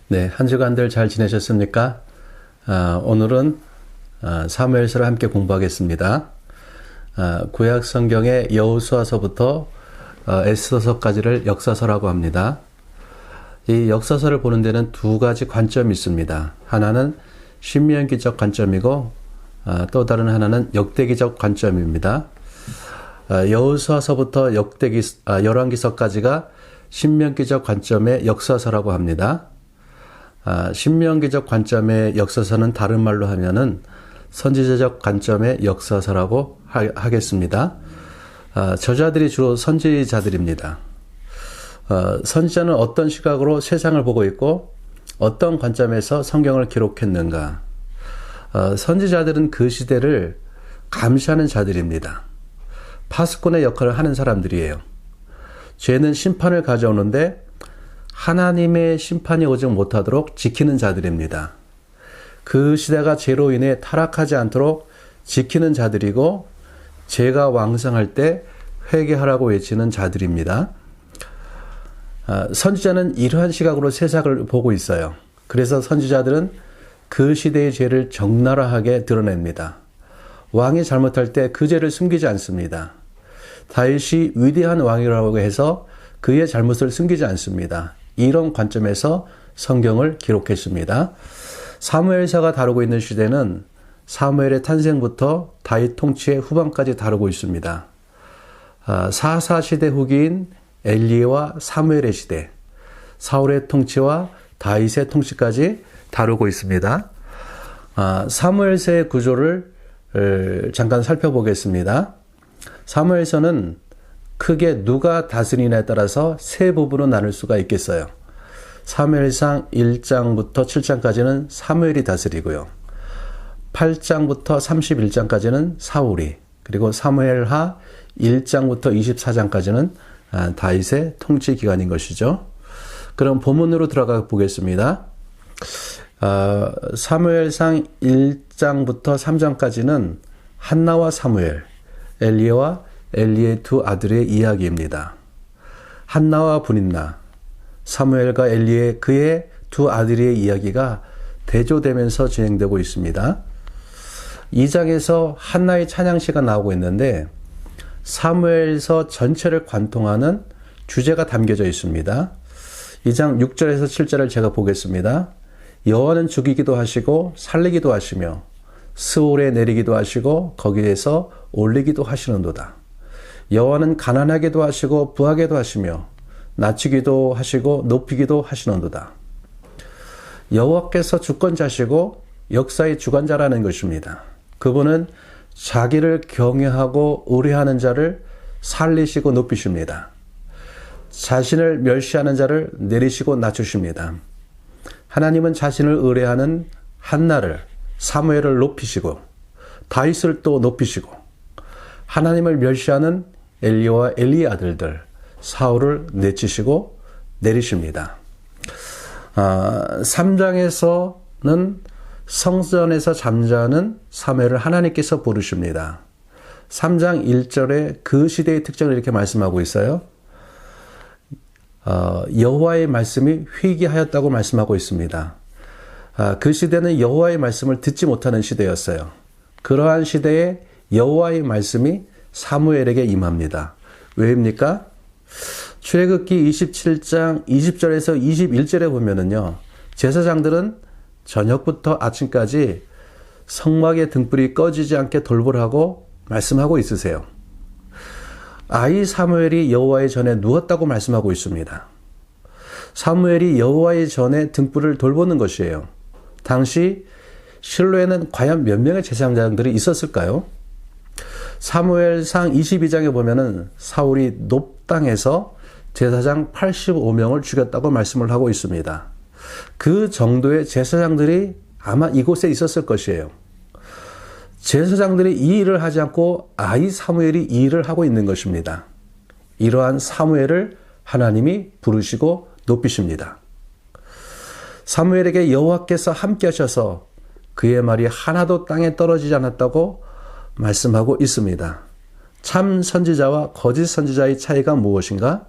네, 한 주간들 잘 지내셨습니까? 오늘은 사무엘서를 함께 공부하겠습니다. 구약 성경의 여호수아서부터 에스더서까지를 역사서라고 합니다. 이 역사서를 보는 데는 두 가지 관점이 있습니다. 하나는 신명기적 관점이고 또 다른 하나는 역대기적 관점입니다. 여호수아서부터 열왕기서까지가 신명기적 관점의 역사서라고 합니다. 신명기적 관점의 역사서는 다른 말로 하면은 선지자적 관점의 역사서라고 하겠습니다. 저자들이 주로 선지자들입니다. 선지자는 어떤 시각으로 세상을 보고 있고 어떤 관점에서 성경을 기록했는가. 선지자들은 그 시대를 감시하는 자들입니다. 파수꾼의 역할을 하는 사람들이에요. 죄는 심판을 가져오는데 하나님의 심판이 오지 못하도록 지키는 자들입니다. 그 시대가 죄로 인해 타락하지 않도록 지키는 자들이고 죄가 왕성할 때 회개하라고 외치는 자들입니다. 선지자는 이러한 시각으로 세상을 보고 있어요. 그래서 선지자들은 그 시대의 죄를 적나라하게 드러냅니다. 왕이 잘못할 때 그 죄를 숨기지 않습니다. 다윗이 위대한 왕이라고 해서 그의 잘못을 숨기지 않습니다. 이런 관점에서 성경을 기록했습니다. 사무엘서가 다루고 있는 시대는 사무엘의 탄생부터 다윗 통치의 후반까지 다루고 있습니다. 사사 시대 후기인 엘리야와 사무엘의 시대, 사울의 통치와 다윗의 통치까지 다루고 있습니다. 사무엘서의 구조를 잠깐 살펴보겠습니다. 사무엘서는 크게 누가 다스리냐에 따라서 세 부분으로 나눌 수가 있겠어요. 사무엘상 1장부터 7장까지는 사무엘이 다스리고요. 8장부터 31장까지는 사울이, 그리고 사무엘하 1장부터 24장까지는 다윗의 통치 기간인 것이죠. 그럼 본문으로 들어가 보겠습니다. 사무엘상 1장부터 3장까지는 한나와 사무엘, 엘리야와 엘리의 두 아들의 이야기입니다. 한나와 브닌나, 사무엘과 엘리의 그의 두 아들의 이야기가 대조되면서 진행되고 있습니다. 2장에서 한나의 찬양시가 나오고 있는데 사무엘서 전체를 관통하는 주제가 담겨져 있습니다. 2장 6절에서 7절을 제가 보겠습니다. 여호와는 죽이기도 하시고 살리기도 하시며 스올에 내리기도 하시고 거기에서 올리기도 하시는도다. 여호와는 가난하게도 하시고 부하게도 하시며 낮추기도 하시고 높이기도 하시는도다. 여호와께서 주권자시고 역사의 주관자라는 것입니다. 그분은 자기를 경외하고 의뢰하는 자를 살리시고 높이십니다. 자신을 멸시하는 자를 내리시고 낮추십니다. 하나님은 자신을 의뢰하는 한나를, 사무엘을 높이시고 다윗을 또 높이시고 하나님을 멸시하는 엘리야와 엘리의 아들들 사울을 내치시고 내리십니다. 3장에서는 성전에서 잠자는 사무엘을 하나님께서 부르십니다. 3장 1절에 그 시대의 특징을 이렇게 말씀하고 있어요. 여호와의 말씀이 회개하였다고 말씀하고 있습니다. 그 시대는 여호와의 말씀을 듣지 못하는 시대였어요. 그러한 시대에 여호와의 말씀이 사무엘에게 임합니다. 왜입니까? 출애굽기 27장 20절에서 21절에 보면은요, 제사장들은 저녁부터 아침까지 성막의 등불이 꺼지지 않게 돌보라고 말씀하고 있으세요. 아이 사무엘이 여호와의 전에 누웠다고 말씀하고 있습니다. 사무엘이 여호와의 전에 등불을 돌보는 것이에요. 당시 실로에는 과연 몇 명의 제사장들이 있었을까요? 사무엘상 22장에 보면은 사울이 높당에서 제사장 85명을 죽였다고 말씀을 하고 있습니다. 그 정도의 제사장들이 아마 이곳에 있었을 것이에요. 제사장들이 이 일을 하지 않고 아이 사무엘이 이 일을 하고 있는 것입니다. 이러한 사무엘을 하나님이 부르시고 높이십니다. 사무엘에게 여호와께서 함께 하셔서 그의 말이 하나도 땅에 떨어지지 않았다고 말씀하고 있습니다. 참 선지자와 거짓 선지자의 차이가 무엇인가?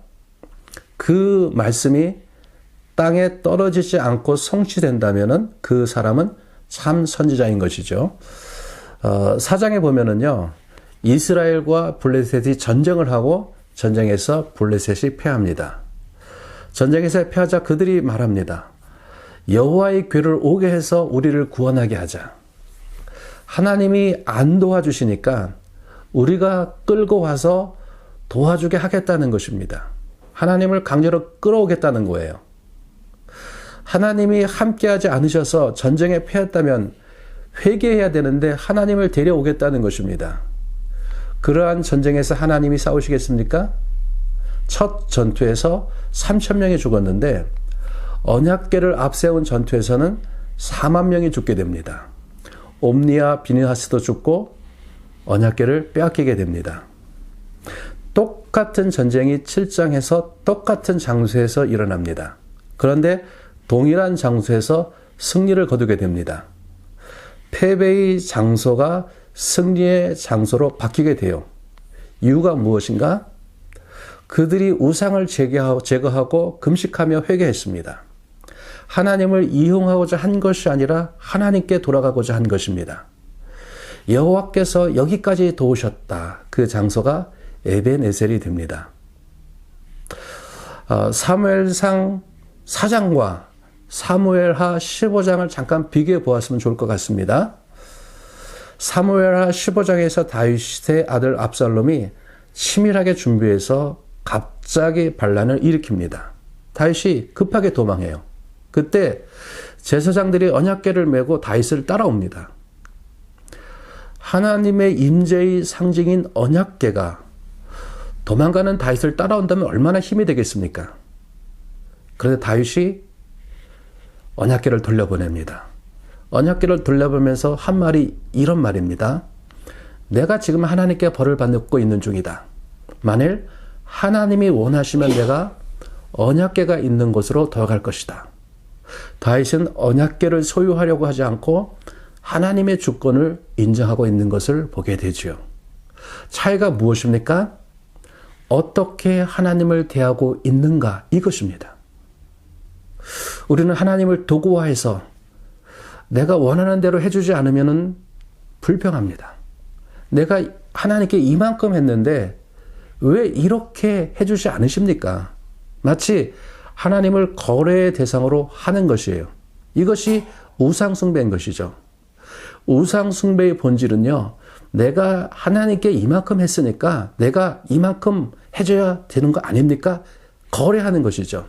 그 말씀이 땅에 떨어지지 않고 성취된다면은 그 사람은 참 선지자인 것이죠. 4장에 보면은요, 이스라엘과 블레셋이 전쟁을 하고 전쟁에서 블레셋이 패합니다. 전쟁에서 패하자 그들이 말합니다. 여호와의 괴를 오게 해서 우리를 구원하게 하자. 하나님이 안 도와주시니까 우리가 끌고 와서 도와주게 하겠다는 것입니다. 하나님을 강제로 끌어오겠다는 거예요. 하나님이 함께하지 않으셔서 전쟁에 패했다면 회개해야 되는데 하나님을 데려오겠다는 것입니다. 그러한 전쟁에서 하나님이 싸우시겠습니까? 첫 전투에서 3,000명이 죽었는데 언약궤를 앞세운 전투에서는 4만 명이 죽게 됩니다. 옴니와 비느하스도 죽고 언약궤를 빼앗기게 됩니다. 똑같은 전쟁이 7장에서 똑같은 장소에서 일어납니다. 그런데 동일한 장소에서 승리를 거두게 됩니다. 패배의 장소가 승리의 장소로 바뀌게 돼요. 이유가 무엇인가? 그들이 우상을 제거하고 금식하며 회개했습니다. 하나님을 이용하고자 한 것이 아니라 하나님께 돌아가고자 한 것입니다. 여호와께서 여기까지 도우셨다. 그 장소가 에벤에셀이 됩니다. 사무엘상 4장과 사무엘하 15장을 잠깐 비교해 보았으면 좋을 것 같습니다. 사무엘하 15장에서 다윗의 아들 압살롬이 치밀하게 준비해서 갑자기 반란을 일으킵니다. 다윗이 급하게 도망해요. 그때 제사장들이 언약궤를 메고 다윗을 따라옵니다. 하나님의 임재의 상징인 언약궤가 도망가는 다윗을 따라온다면 얼마나 힘이 되겠습니까? 그런데 다윗이 언약궤를 돌려보냅니다. 언약궤를 돌려보면서 한 말이 이런 말입니다. 내가 지금 하나님께 벌을 받고 있는 중이다. 만일 하나님이 원하시면 내가 언약궤가 있는 곳으로 돌아갈 것이다. 다윗은 언약궤를 소유하려고 하지 않고 하나님의 주권을 인정하고 있는 것을 보게 되지요. 차이가 무엇입니까? 어떻게 하나님을 대하고 있는가, 이것입니다. 우리는 하나님을 도구화해서 내가 원하는 대로 해주지 않으면 불평합니다. 내가 하나님께 이만큼 했는데 왜 이렇게 해주지 않으십니까? 마치 하나님을 거래의 대상으로 하는 것이에요. 이것이 우상숭배인 것이죠. 우상숭배의 본질은요, 내가 하나님께 이만큼 했으니까 내가 이만큼 해줘야 되는 거 아닙니까? 거래하는 것이죠.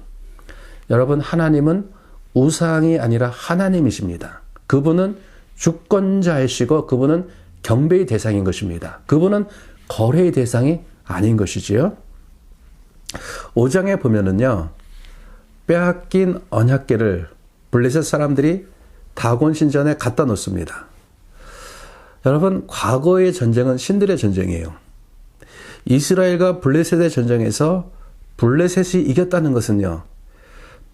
여러분, 하나님은 우상이 아니라 하나님이십니다. 그분은 주권자이시고 그분은 경배의 대상인 것입니다. 그분은 거래의 대상이 아닌 것이지요. 5장에 보면은요, 빼앗긴 언약궤를 블레셋 사람들이 다곤 신전에 갖다 놓습니다. 여러분, 과거의 전쟁은 신들의 전쟁이에요. 이스라엘과 블레셋의 전쟁에서 블레셋이 이겼다는 것은요,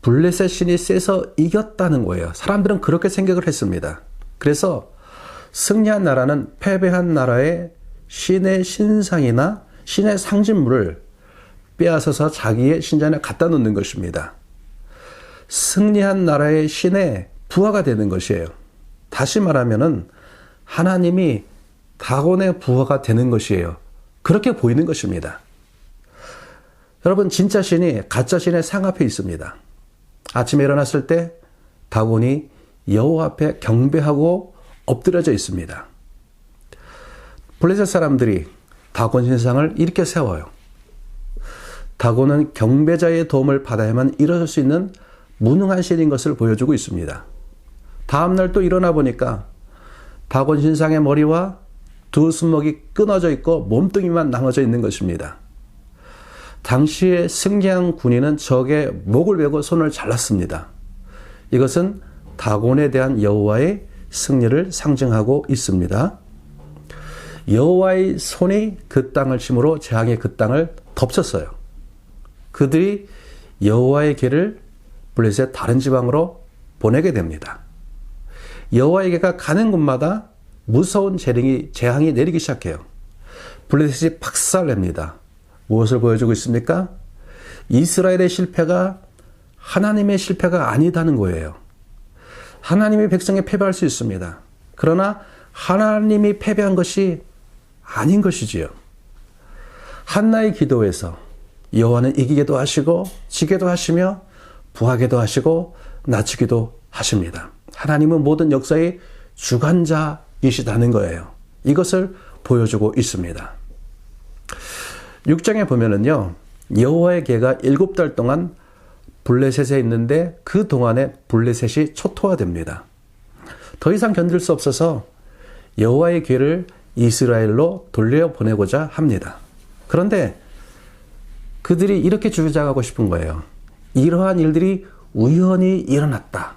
블레셋 신이 세서 이겼다는 거예요. 사람들은 그렇게 생각을 했습니다. 그래서 승리한 나라는 패배한 나라의 신의 신상이나 신의 상징물을 빼앗아서 자기의 신전에 갖다 놓는 것입니다. 승리한 나라의 신의 부하가 되는 것이에요. 다시 말하면은 하나님이 다곤의 부하가 되는 것이에요. 그렇게 보이는 것입니다. 여러분, 진짜 신이 가짜 신의 상 앞에 있습니다. 아침에 일어났을 때 다곤이 여호와 앞에 경배하고 엎드려져 있습니다. 블레셋 사람들이 다곤 신상을 이렇게 세워요. 다곤은 경배자의 도움을 받아야만 일어설 수 있는 무능한 신인 것을 보여주고 있습니다. 다음날 또 일어나 보니까 다곤 신상의 머리와 두 손목이 끊어져 있고 몸뚱이만 나눠져 있는 것입니다. 당시에 승리한 군인은 적의 목을 베고 손을 잘랐습니다. 이것은 다곤에 대한 여호와의 승리를 상징하고 있습니다. 여호와의 손이 그 땅을 침으로 재앙이 그 땅을 덮쳤어요. 그들이 여호와의 궤를 블레셋 다른 지방으로 보내게 됩니다. 여호와의 궤가 가는 곳마다 무서운 재앙이 내리기 시작해요. 블레셋이 박살냅니다. 무엇을 보여주고 있습니까? 이스라엘의 실패가 하나님의 실패가 아니다는 거예요. 하나님이 백성에 패배할 수 있습니다. 그러나 하나님이 패배한 것이 아닌 것이지요. 한나의 기도에서 여호와는 이기게도 하시고 지게도 하시며 부하게도 하시고 낮추기도 하십니다. 하나님은 모든 역사의 주관자이시다는 거예요. 이것을 보여주고 있습니다. 6장에 보면은요, 여호와의 개가 7달 동안 블레셋에 있는데 그 동안에 블레셋이 초토화됩니다. 더 이상 견딜 수 없어서 여호와의 개를 이스라엘로 돌려보내고자 합니다. 그런데 그들이 이렇게 주장하고 싶은 거예요. 이러한 일들이 우연히 일어났다.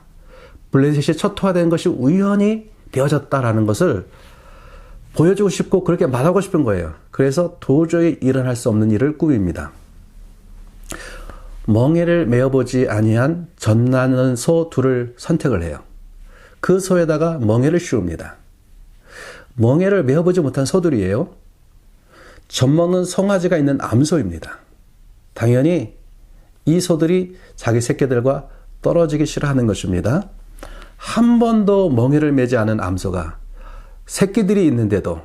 블레셋이 초토화된 것이 우연히 되어졌다라는 것을 보여주고 싶고 그렇게 말하고 싶은 거예요. 그래서 도저히 일어날 수 없는 일을 꾸밉니다. 멍에를 메어보지 아니한 젖나는 소 둘을 선택을 해요. 그 소에다가 멍에를 씌웁니다. 멍에를 메어보지 못한 소들이에요. 젖먹는 송아지가 있는 암소입니다. 당연히 이 소들이 자기 새끼들과 떨어지기 싫어하는 것입니다. 한 번도 멍에를 매지 않은 암소가 새끼들이 있는데도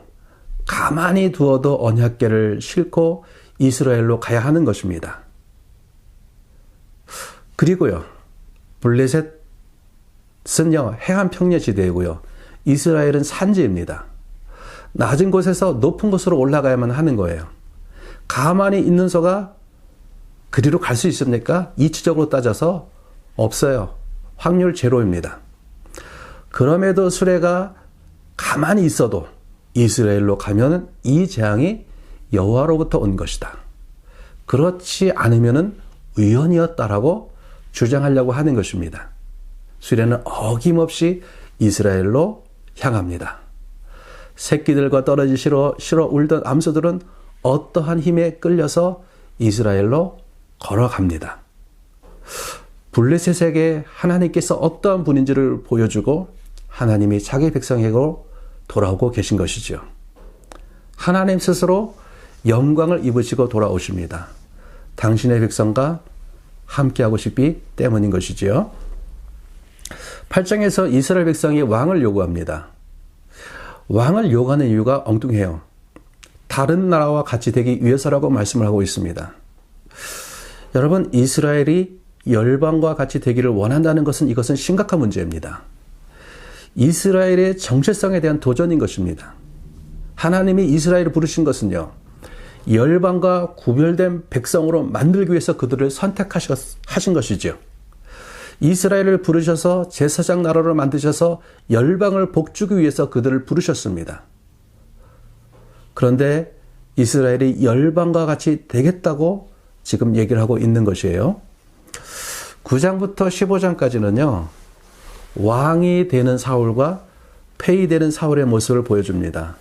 가만히 두어도 언약궤를 싣고 이스라엘로 가야 하는 것입니다. 그리고요, 블레셋은요, 해안 평야지대이고요, 이스라엘은 산지입니다. 낮은 곳에서 높은 곳으로 올라가야만 하는 거예요. 가만히 있는 소가 그리로 갈 수 있습니까? 이치적으로 따져서 없어요. 확률 제로입니다. 그럼에도 수레가 가만히 있어도 이스라엘로 가면 이 재앙이 여호와로부터 온 것이다. 그렇지 않으면 우연이었다라고 주장하려고 하는 것입니다. 수레는 어김없이 이스라엘로 향합니다. 새끼들과 떨어지시러 울던 암소들은 어떠한 힘에 끌려서 이스라엘로 걸어갑니다. 블레셋에게 하나님께서 어떠한 분인지를 보여주고 하나님이 자기 백성에게로 돌아오고 계신 것이죠. 하나님 스스로 영광을 입으시고 돌아오십니다. 당신의 백성과 함께하고 싶기 때문인 것이지요. 8장에서 이스라엘 백성이 왕을 요구합니다. 왕을 요구하는 이유가 엉뚱해요. 다른 나라와 같이 되기 위해서라고 말씀을 하고 있습니다. 여러분, 이스라엘이 열방과 같이 되기를 원한다는 이것은 심각한 문제입니다. 이스라엘의 정체성에 대한 도전인 것입니다. 하나님이 이스라엘을 부르신 것은요, 열방과 구별된 백성으로 만들기 위해서 그들을 선택하신 것이죠. 이스라엘을 부르셔서 제사장 나라로 만드셔서 열방을 복주기 위해서 그들을 부르셨습니다. 그런데 이스라엘이 열방과 같이 되겠다고 지금 얘기를 하고 있는 것이에요. 9장부터 15장까지는요, 왕이 되는 사울과 폐위되는 사울의 모습을 보여줍니다.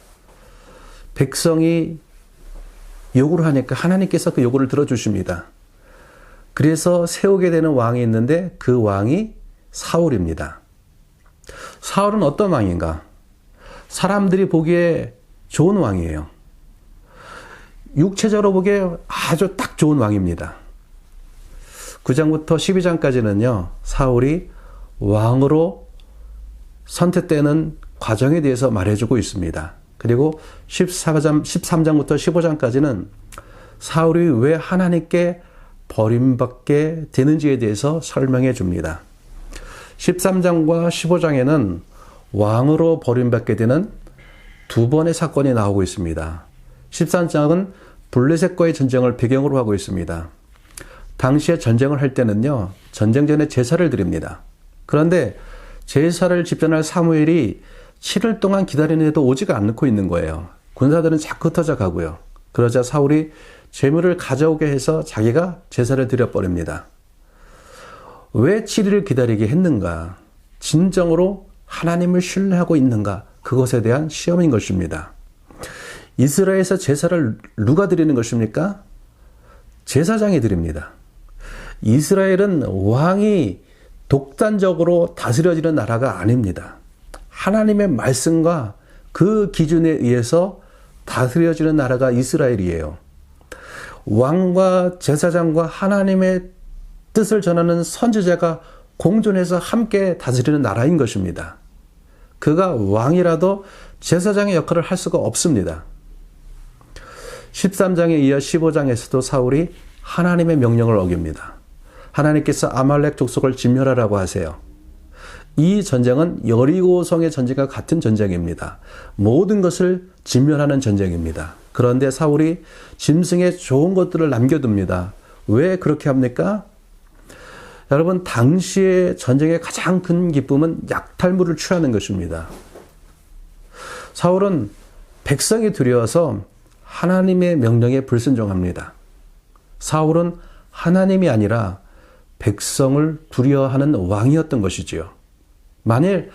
백성이 요구를 하니까 하나님께서 그 요구를 들어주십니다. 그래서 세우게 되는 왕이 있는데 그 왕이 사울입니다. 사울은 어떤 왕인가? 사람들이 보기에 좋은 왕이에요. 육체적으로 보기에 아주 딱 좋은 왕입니다. 9장부터 12장까지는요, 사울이 왕으로 선택되는 과정에 대해서 말해주고 있습니다. 그리고 13장부터 15장까지는 사울이 왜 하나님께 버림받게 되는지에 대해서 설명해 줍니다. 13장과 15장에는 왕으로 버림받게 되는 두 번의 사건이 나오고 있습니다. 13장은 블레셋과의 전쟁을 배경으로 하고 있습니다. 당시에 전쟁을 할 때는요, 전쟁 전에 제사를 드립니다. 그런데 제사를 집전할 사무엘이 7일 동안 기다리는데도 오지가 않고 있는 거예요. 군사들은 자꾸 흩어져 가고요. 그러자 사울이 재물을 가져오게 해서 자기가 제사를 드려버립니다. 왜 7일을 기다리게 했는가? 진정으로 하나님을 신뢰하고 있는가? 그것에 대한 시험인 것입니다. 이스라엘에서 제사를 누가 드리는 것입니까? 제사장이 드립니다. 이스라엘은 왕이 독단적으로 다스려지는 나라가 아닙니다. 하나님의 말씀과 그 기준에 의해서 다스려지는 나라가 이스라엘이에요. 왕과 제사장과 하나님의 뜻을 전하는 선지자가 공존해서 함께 다스리는 나라인 것입니다. 그가 왕이라도 제사장의 역할을 할 수가 없습니다. 13장에 이어 15장에서도 사울이 하나님의 명령을 어깁니다. 하나님께서 아말렉 족속을 진멸하라고 하세요. 이 전쟁은 여리고성의 전쟁과 같은 전쟁입니다. 모든 것을 진멸하는 전쟁입니다. 그런데 사울이 짐승에 좋은 것들을 남겨둡니다. 왜 그렇게 합니까? 여러분, 당시의 전쟁의 가장 큰 기쁨은 약탈물을 취하는 것입니다. 사울은 백성이 두려워서 하나님의 명령에 불순종합니다. 사울은 하나님이 아니라 백성을 두려워하는 왕이었던 것이지요. 만일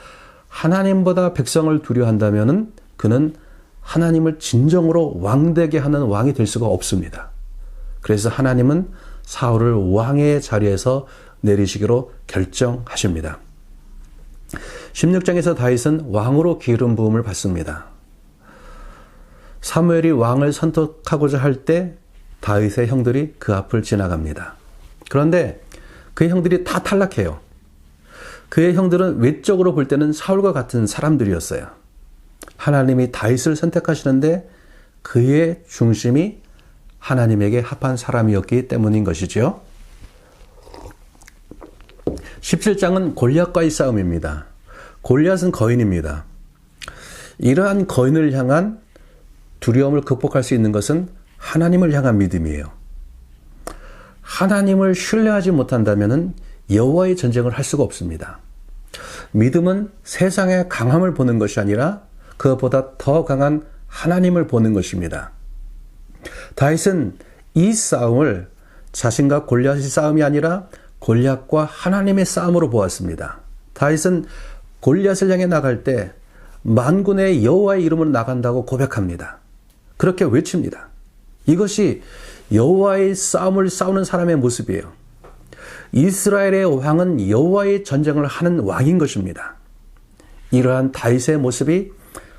하나님보다 백성을 두려워한다면 그는 하나님을 진정으로 왕되게 하는 왕이 될 수가 없습니다. 그래서 하나님은 사울을 왕의 자리에서 내리시기로 결정하십니다. 16장에서 다윗은 왕으로 기름 부음을 받습니다. 사무엘이 왕을 선택하고자 할 때 다윗의 형들이 그 앞을 지나갑니다. 그런데 그의 형들이 다 탈락해요. 그의 형들은 외적으로 볼 때는 사울과 같은 사람들이었어요. 하나님이 다윗을 선택하시는데 그의 중심이 하나님에게 합한 사람이었기 때문인 것이죠. 17장은 골리앗과의 싸움입니다. 골리앗은 거인입니다. 이러한 거인을 향한 두려움을 극복할 수 있는 것은 하나님을 향한 믿음이에요. 하나님을 신뢰하지 못한다면 여호와의 전쟁을 할 수가 없습니다. 믿음은 세상의 강함을 보는 것이 아니라 그것보다 더 강한 하나님을 보는 것입니다. 다윗은 이 싸움을 자신과 골리앗의 싸움이 아니라 골리앗과 하나님의 싸움으로 보았습니다. 다윗은 골리앗을 향해 나갈 때 만군의 여호와의 이름으로 나간다고 고백합니다. 그렇게 외칩니다. 이것이 여호와의 싸움을 싸우는 사람의 모습이에요. 이스라엘의 왕은 여호와의 전쟁을 하는 왕인 것입니다. 이러한 다윗의 모습이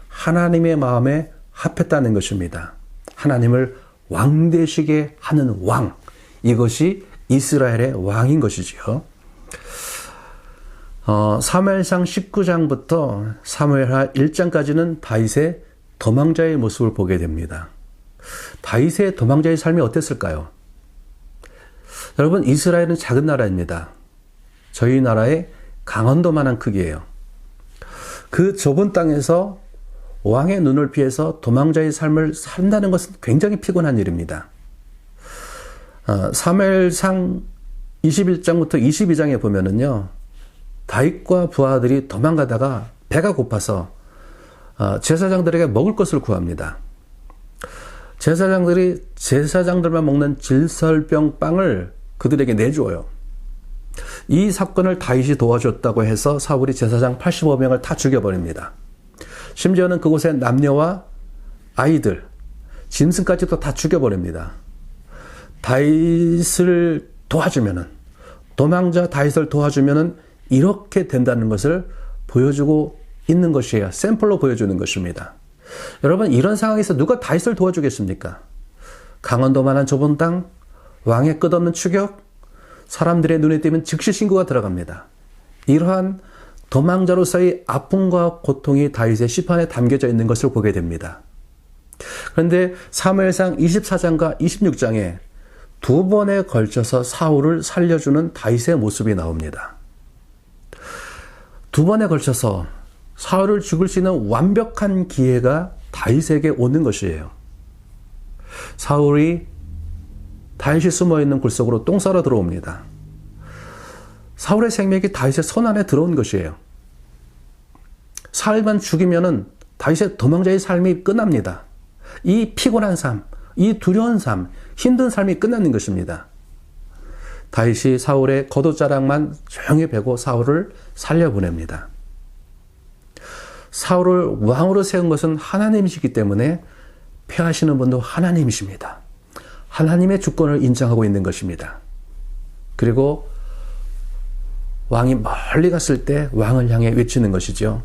하나님의 마음에 합했다는 것입니다. 하나님을 왕 되시게 하는 왕, 이것이 이스라엘의 왕인 것이지요. 사무엘상 19장부터 사무엘하 1장까지는 다윗의 도망자의 모습을 보게 됩니다. 다윗의 도망자의 삶이 어땠을까요? 여러분, 이스라엘은 작은 나라입니다. 저희 나라의 강원도만한 크기예요. 그 좁은 땅에서 왕의 눈을 피해서 도망자의 삶을 산다는 것은 굉장히 피곤한 일입니다. 사무엘상 21장부터 22장에 보면은요, 다윗과 부하들이 도망가다가 배가 고파서 제사장들에게 먹을 것을 구합니다. 제사장들이 제사장들만 먹는 질설병 빵을 그들에게 내주어요. 이 사건을 다윗이 도와줬다고 해서 사울이 제사장 85명을 다 죽여버립니다. 심지어는 그곳의 남녀와 아이들, 짐승까지도 다 죽여버립니다. 다윗을 도와주면은, 도망자 다윗을 도와주면은 이렇게 된다는 것을 보여주고 있는 것이에요. 샘플로 보여주는 것입니다. 여러분, 이런 상황에서 누가 다윗을 도와주겠습니까? 강원도만한 좁은 땅, 왕의 끝없는 추격, 사람들의 눈에 띄면 즉시 신고가 들어갑니다. 이러한 도망자로서의 아픔과 고통이 다윗의 시편에 담겨져 있는 것을 보게 됩니다. 그런데 사무엘상 24장과 26장에 두 번에 걸쳐서 사울을 살려주는 다윗의 모습이 나옵니다. 두 번에 걸쳐서 사울을 죽일 수 있는 완벽한 기회가 다윗에게 오는 것이에요. 사울이 다윗이 숨어있는 굴 속으로 똥 싸러 들어옵니다. 사울의 생명이 다윗의 손 안에 들어온 것이에요. 사울만 죽이면은 다윗의 도망자의 삶이 끝납니다. 이 피곤한 삶, 이 두려운 삶, 힘든 삶이 끝나는 것입니다. 다윗이 사울의 겉옷자락만 조용히 베고 사울을 살려보냅니다. 사울을 왕으로 세운 것은 하나님이시기 때문에 패하시는 분도 하나님이십니다. 하나님의 주권을 인정하고 있는 것입니다. 그리고 왕이 멀리 갔을 때 왕을 향해 외치는 것이죠.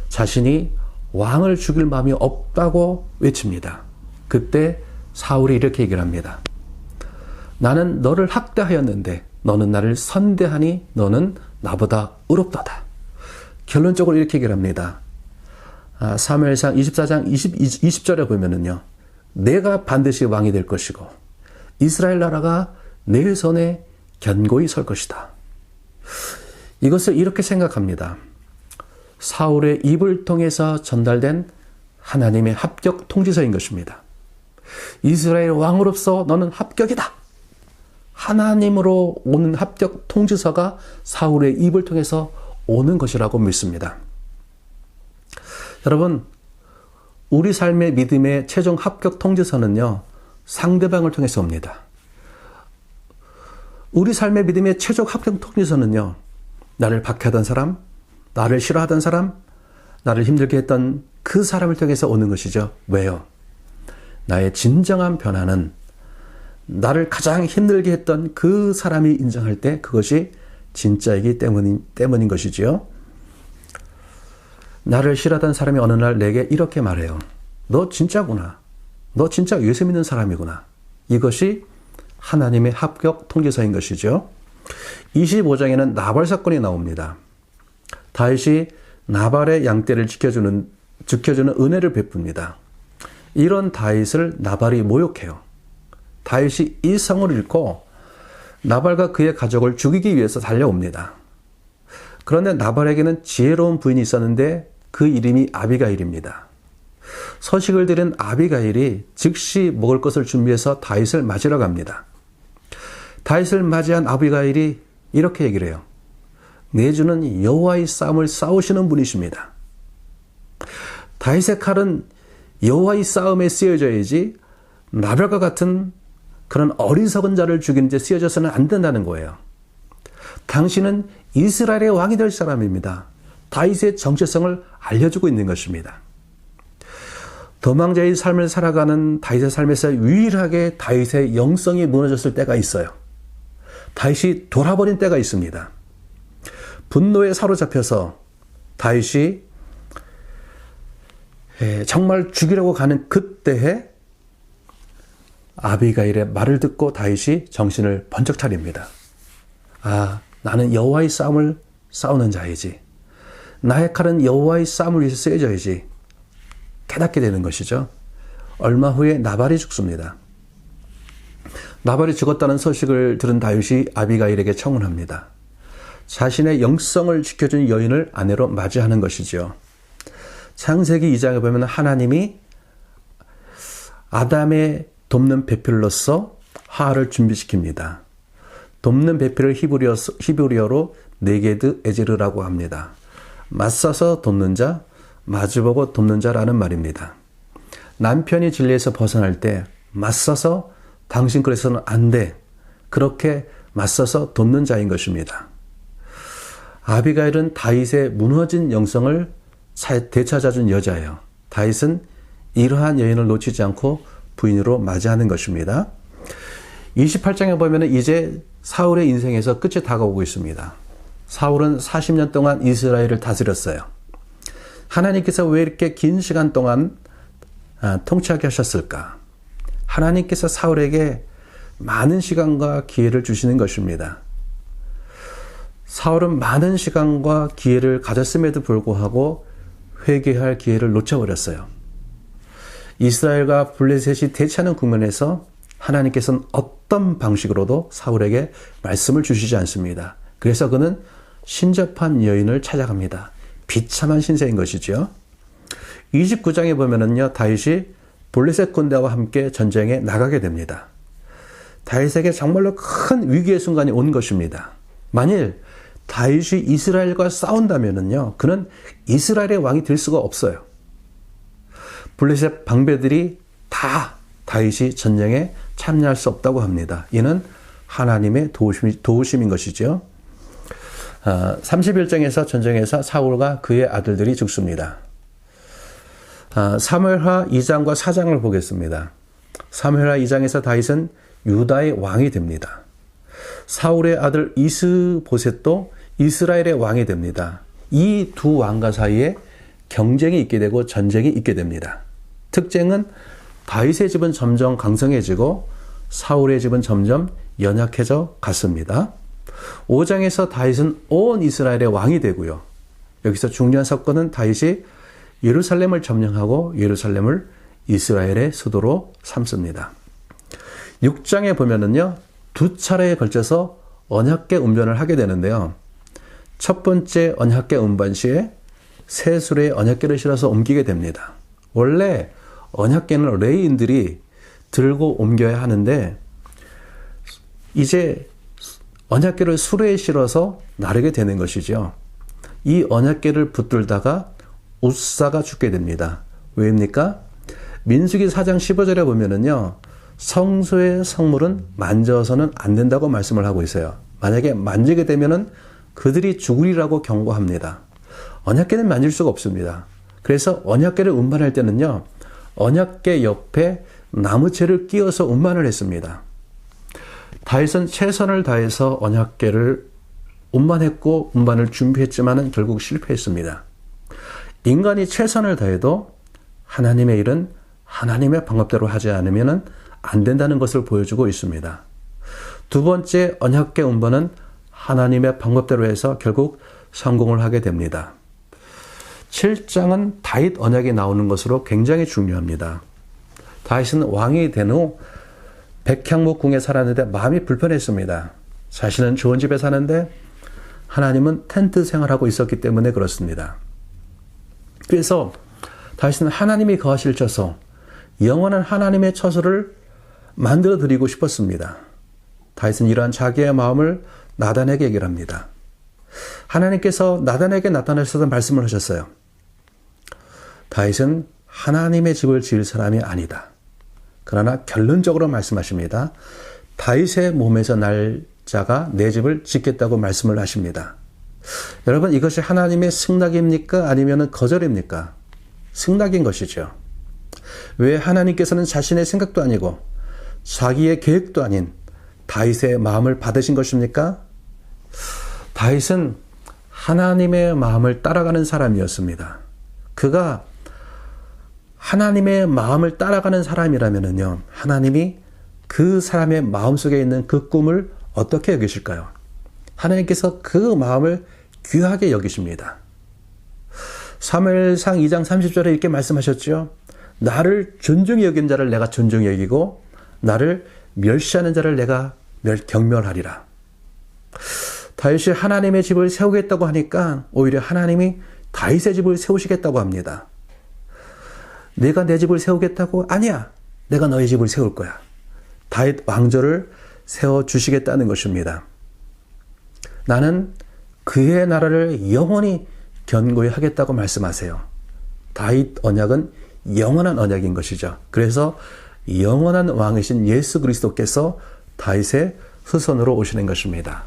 자신이 왕을 죽일 마음이 없다고 외칩니다. 그때 사울이 이렇게 얘기를 합니다. 나는 너를 학대하였는데 너는 나를 선대하니 너는 나보다 의롭도다. 결론적으로 이렇게 얘기를 합니다. 사무엘상 24장 20절에 보면은요. 내가 반드시 왕이 될 것이고 이스라엘 나라가 내 손에 견고히 설 것이다. 이것을 이렇게 생각합니다. 사울의 입을 통해서 전달된 하나님의 합격 통지서인 것입니다. 이스라엘 왕으로서 너는 합격이다. 하나님으로 오는 합격 통지서가 사울의 입을 통해서 오는 것이라고 믿습니다. 여러분, 우리 삶의 믿음의 최종 합격 통지서는요, 상대방을 통해서 옵니다. 우리 삶의 믿음의 최종 합격 통지서는요, 나를 박해하던 사람, 나를 싫어하던 사람, 나를 힘들게 했던 그 사람을 통해서 오는 것이죠. 왜요? 나의 진정한 변화는 나를 가장 힘들게 했던 그 사람이 인정할 때 그것이 진짜이기 때문인 것이지요. 나를 싫어하던 사람이 어느 날 내게 이렇게 말해요. 너 진짜구나. 너 진짜 예수 믿는 사람이구나. 이것이 하나님의 합격 통지서인 것이죠. 25장에는 나발 사건이 나옵니다. 다윗이 나발의 양떼를 지켜주는 은혜를 베풉니다. 이런 다윗을 나발이 모욕해요. 다윗이 이 성을 잃고 나발과 그의 가족을 죽이기 위해서 달려옵니다. 그런데 나발에게는 지혜로운 부인이 있었는데 그 이름이 아비가일입니다. 서식을 들은 아비가일이 즉시 먹을 것을 준비해서 다윗을 맞으러 갑니다. 다윗을 맞이한 아비가일이 이렇게 얘기를 해요. 내 주는 여호와의 싸움을 싸우시는 분이십니다. 다윗의 칼은 여호와의 싸움에 쓰여져야지 나발과 같은 그런 어리석은 자를 죽이는 데 쓰여져서는 안 된다는 거예요. 당신은 이스라엘의 왕이 될 사람입니다. 다윗의 정체성을 알려주고 있는 것입니다. 도망자의 삶을 살아가는 다윗의 삶에서 유일하게 다윗의 영성이 무너졌을 때가 있어요. 다윗이 돌아버린 때가 있습니다. 분노에 사로잡혀서 다윗이 정말 죽이려고 가는 그때에 아비가일의 말을 듣고 다윗이 정신을 번쩍 차립니다. 나는 여호와의 싸움을 싸우는 자이지. 나의 칼은 여호와의 싸움을 위해서 쓰여져야지. 깨닫게 되는 것이죠. 얼마 후에 나발이 죽습니다. 나발이 죽었다는 소식을 들은 다윗이 아비가일에게 청혼합니다. 자신의 영성을 지켜준 여인을 아내로 맞이하는 것이죠. 창세기 2장에 보면 하나님이 아담의 돕는 배필로서 하와를 준비시킵니다. 돕는 배필을 히브리어로 네게드 에제르라고 합니다. 맞서서 돕는 자, 마주보고 돕는 자라는 말입니다. 남편이 진리에서 벗어날 때 맞서서 당신 그래서는 안 돼. 그렇게 맞서서 돕는 자인 것입니다. 아비가일은 다윗의 무너진 영성을 되찾아준 여자예요. 다윗은 이러한 여인을 놓치지 않고 부인으로 맞이하는 것입니다. 28장에 보면 이제 사울의 인생에서 끝이 다가오고 있습니다. 사울은 40년 동안 이스라엘을 다스렸어요. 하나님께서 왜 이렇게 긴 시간 동안 통치하게 하셨을까? 하나님께서 사울에게 많은 시간과 기회를 주시는 것입니다. 사울은 많은 시간과 기회를 가졌음에도 불구하고 회개할 기회를 놓쳐버렸어요. 이스라엘과 블레셋이 대치하는 국면에서 하나님께서는 어떤 방식으로도 사울에게 말씀을 주시지 않습니다. 그래서 그는 신접한 여인을 찾아갑니다. 비참한 신세인 것이죠. 29장에 보면은요, 다윗이 블레셋 군대와 함께 전쟁에 나가게 됩니다. 다윗에게 정말로 큰 위기의 순간이 온 것입니다. 만일 다윗이 이스라엘과 싸운다면은요, 그는 이스라엘의 왕이 될 수가 없어요. 블레셋 방배들이 다 다윗이 전쟁에 참여할 수 없다고 합니다. 이는 하나님의 도우심인 것이죠. 31장에서 전쟁에서 사울과 그의 아들들이 죽습니다. 사무엘하 2장과 4장을 보겠습니다. 사무엘하 2장에서 다윗은 유다의 왕이 됩니다. 사울의 아들 이스보셋도 이스라엘의 왕이 됩니다. 이 두 왕과 사이에 경쟁이 있게 되고 전쟁이 있게 됩니다. 특징은 다윗의 집은 점점 강성해지고 사울의 집은 점점 연약해져 갔습니다. 5장에서 다윗은 온 이스라엘의 왕이 되고요. 여기서 중요한 사건은 다윗이 예루살렘을 점령하고 예루살렘을 이스라엘의 수도로 삼습니다. 6장에 보면은요, 두 차례에 걸쳐서 언약궤 운반을 하게 되는데요. 첫 번째 언약궤 운반 시에 새 수레에 언약궤를 실어서 옮기게 됩니다. 원래 언약궤는 레위인들이 들고 옮겨야 하는데 이제 언약궤를 수레에 실어서 나르게 되는 것이죠. 이 언약궤를 붙들다가 웃사가 죽게 됩니다. 왜입니까? 민수기 4장 15절에 보면은요, 성소의 성물은 만져서는 안 된다고 말씀을 하고 있어요. 만약에 만지게 되면은 그들이 죽으리라고 경고합니다. 언약궤는 만질 수가 없습니다. 그래서 언약궤를 운반할 때는요, 언약궤 옆에 나무채를 끼워서 운반을 했습니다. 다윗은 최선을 다해서 언약궤를 운반했고 운반을 준비했지만 결국 실패했습니다. 인간이 최선을 다해도 하나님의 일은 하나님의 방법대로 하지 않으면 안 된다는 것을 보여주고 있습니다. 두 번째 언약궤 운반은 하나님의 방법대로 해서 결국 성공을 하게 됩니다. 7장은 다윗 언약이 나오는 것으로 굉장히 중요합니다. 다윗은 왕이 된 후 백향목 궁에 살았는데 마음이 불편했습니다. 자신은 좋은 집에 사는데 하나님은 텐트 생활하고 있었기 때문에 그렇습니다. 그래서 다윗은 하나님이 거하실 처소, 영원한 하나님의 처소를 만들어 드리고 싶었습니다. 다윗은 이러한 자기의 마음을 나단에게 얘기를 합니다. 하나님께서 나단에게 나타나셔서 말씀을 하셨어요. 다윗은 하나님의 집을 지을 사람이 아니다. 그러나 결론적으로 말씀하십니다. 다윗의 몸에서 날 자가 내 집을 짓겠다고 말씀을 하십니다. 여러분, 이것이 하나님의 승낙입니까? 아니면 거절입니까? 승낙인 것이죠. 왜 하나님께서는 자신의 생각도 아니고 자기의 계획도 아닌 다윗의 마음을 받으신 것입니까? 다윗은 하나님의 마음을 따라가는 사람이었습니다. 그가 하나님의 마음을 따라가는 사람이라면요, 하나님이 그 사람의 마음속에 있는 그 꿈을 어떻게 여기실까요? 하나님께서 그 마음을 귀하게 여기십니다. 사무엘상 2장 30절에 이렇게 말씀하셨죠. 나를 존중히 여긴 자를 내가 존중히 여기고 나를 멸시하는 자를 내가 경멸하리라. 다윗이 하나님의 집을 세우겠다고 하니까 오히려 하나님이 다윗의 집을 세우시겠다고 합니다. 내가 내 집을 세우겠다고? 아니야. 내가 너의 집을 세울 거야. 다윗 왕조를 세워주시겠다는 것입니다. 나는 그의 나라를 영원히 견고히 하겠다고 말씀하세요. 다윗 언약은 영원한 언약인 것이죠. 그래서 영원한 왕이신 예수 그리스도께서 다윗의 후손으로 오시는 것입니다.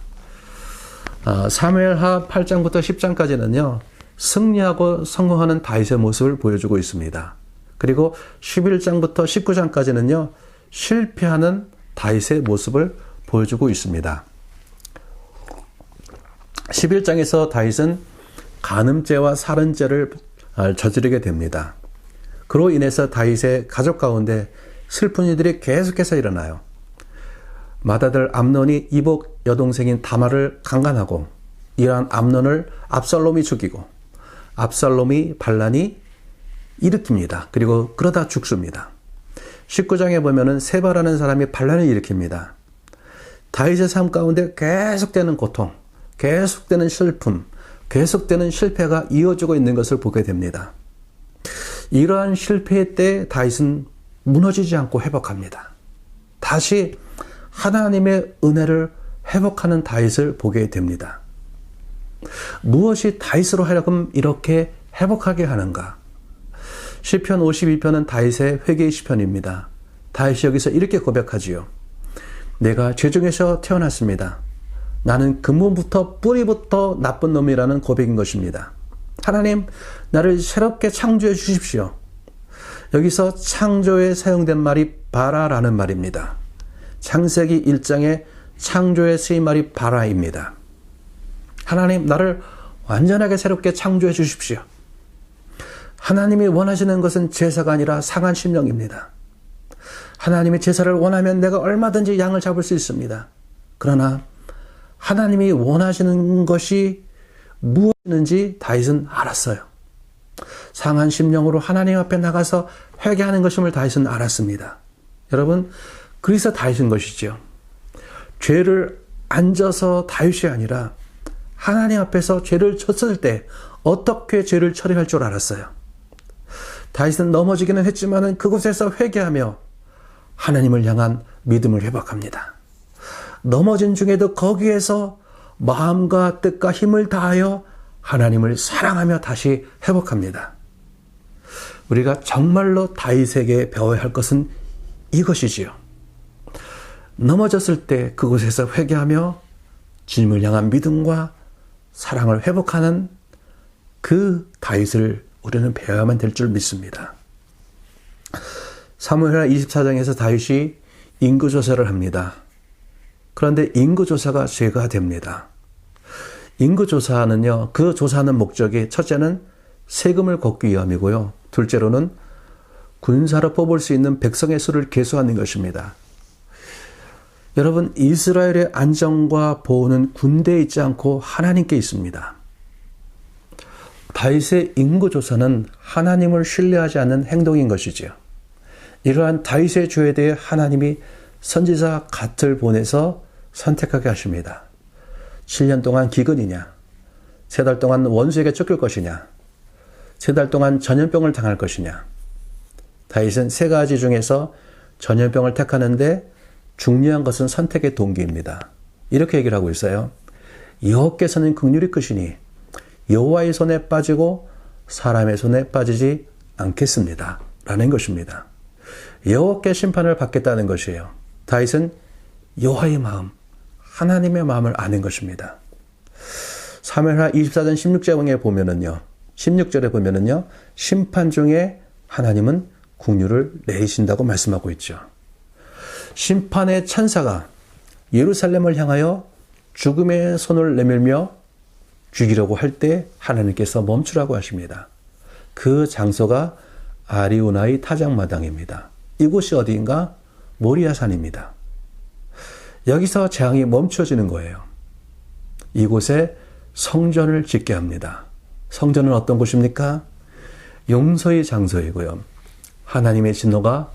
사무엘하 8장부터 10장까지는요. 승리하고 성공하는 다윗의 모습을 보여주고 있습니다. 그리고 11장부터 19장까지는요. 실패하는 다윗의 모습을 보여주고 있습니다. 11장에서 다윗은 간음죄와 살인죄를 저지르게 됩니다. 그로 인해서 다윗의 가족 가운데 슬픈 일들이 계속해서 일어나요. 맏아들 암논이 이복 여동생인 다말을 강간하고 이러한 암논을 압살롬이 죽이고 압살롬이 반란이 일으킵니다. 그리고 그러다 죽습니다. 19장에 보면은 세바라는 사람이 반란을 일으킵니다. 다윗의 삶 가운데 계속되는 고통, 계속되는 슬픔, 계속되는 실패가 이어지고 있는 것을 보게 됩니다. 이러한 실패 때 다윗은 무너지지 않고 회복합니다. 다시 하나님의 은혜를 회복하는 다윗을 보게 됩니다. 무엇이 다윗으로 하여금 이렇게 회복하게 하는가? 시편 52편은 다윗의 회개의 시편입니다. 다윗이 여기서 이렇게 고백하지요. 내가 죄 중에서 태어났습니다. 나는 근본부터 뿌리부터 나쁜 놈이라는 고백인 것입니다. 하나님, 나를 새롭게 창조해 주십시오. 여기서 창조에 사용된 말이 바라라는 말입니다. 창세기 1장에 창조에 쓰인 말이 바라입니다. 하나님, 나를 완전하게 새롭게 창조해 주십시오. 하나님이 원하시는 것은 제사가 아니라 상한 심령입니다. 하나님의 제사를 원하면 내가 얼마든지 양을 잡을 수 있습니다. 그러나 하나님이 원하시는 것이 무엇인지 다윗은 알았어요. 상한 심령으로 하나님 앞에 나가서 회개하는 것임을 다윗은 알았습니다. 여러분, 그래서 다윗인 것이죠. 죄를 안 져서 다윗이 아니라 하나님 앞에서 죄를 졌을 때 어떻게 죄를 처리할 줄 알았어요. 다윗은 넘어지기는 했지만 그곳에서 회개하며 하나님을 향한 믿음을 회복합니다. 넘어진 중에도 거기에서 마음과 뜻과 힘을 다하여 하나님을 사랑하며 다시 회복합니다. 우리가 정말로 다윗에게 배워야 할 것은 이것이지요. 넘어졌을 때 그곳에서 회개하며 주님을 향한 믿음과 사랑을 회복하는 그 다윗을 우리는 배워야만 될 줄 믿습니다. 사무엘하 24장에서 다윗이 인구조사를 합니다. 그런데 인구조사가 죄가 됩니다. 인구조사는요, 그 조사하는 목적이 첫째는 세금을 걷기 위함이고요. 둘째로는 군사로 뽑을 수 있는 백성의 수를 계수하는 것입니다. 여러분, 이스라엘의 안정과 보호는 군대에 있지 않고 하나님께 있습니다. 다윗의 인구조사는 하나님을 신뢰하지 않는 행동인 것이지요. 이러한 다윗의 죄에 대해 하나님이 선지자 갓을 보내서 선택하게 하십니다. 7년 동안 기근이냐, 3달 동안 원수에게 쫓길 것이냐, 3달 동안 전염병을 당할 것이냐. 다윗은 3가지 중에서 전염병을 택하는데 중요한 것은 선택의 동기입니다. 이렇게 얘기를 하고 있어요. 여호와께서는 긍휼이 크시니 여호와의 손에 빠지고 사람의 손에 빠지지 않겠습니다. 라는 것입니다. 여호와께 심판을 받겠다는 것이에요. 다윗은 여호와의 마음, 하나님의 마음을 아는 것입니다. 사무엘하 24장 16절에 보면은요, 심판 중에 하나님은 긍휼을 내리신다고 말씀하고 있죠. 심판의 천사가 예루살렘을 향하여 죽음의 손을 내밀며 죽이려고 할 때 하나님께서 멈추라고 하십니다. 그 장소가 아리우나의 타작마당입니다. 이곳이 어디인가? 모리아산입니다. 여기서 재앙이 멈춰지는 거예요. 이곳에 성전을 짓게 합니다. 성전은 어떤 곳입니까? 용서의 장소이고요. 하나님의 진노가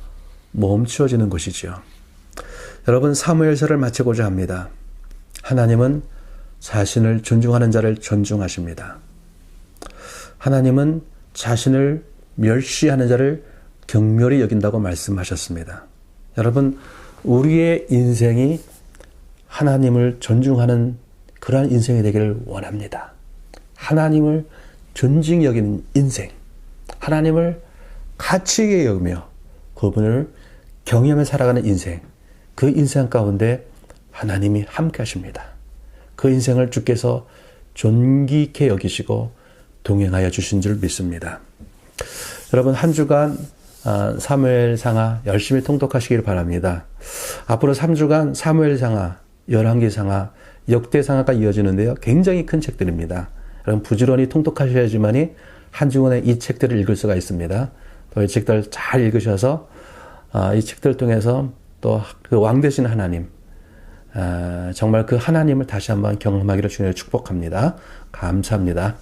멈추어지는 곳이죠. 여러분, 사무엘서를 마치고자 합니다. 하나님은 자신을 존중하는 자를 존중하십니다. 하나님은 자신을 멸시하는 자를 경멸히 여긴다고 말씀하셨습니다. 여러분, 우리의 인생이 하나님을 존중하는 그러한 인생이 되기를 원합니다. 하나님을 존중히 여기는 인생, 하나님을 가치 있게 여기며 그분을 경외하며 살아가는 인생, 그 인생 가운데 하나님이 함께 하십니다. 그 인생을 주께서 존귀 있게 여기시고 동행하여 주신 줄 믿습니다. 여러분, 한 주간 사무엘상하 열심히 통독하시길 바랍니다. 앞으로 3주간 사무엘상하, 열왕기상하, 역대상하가 이어지는데요. 굉장히 큰 책들입니다. 여러분, 부지런히 통독하셔야지만이 한 주간에 이 책들을 읽을 수가 있습니다. 또 이 책들을 잘 읽으셔서 이 책들을 통해서 또 그 왕 되신 하나님, 정말 그 하나님을 다시 한번 경험하기를 주님을 축복합니다. 감사합니다.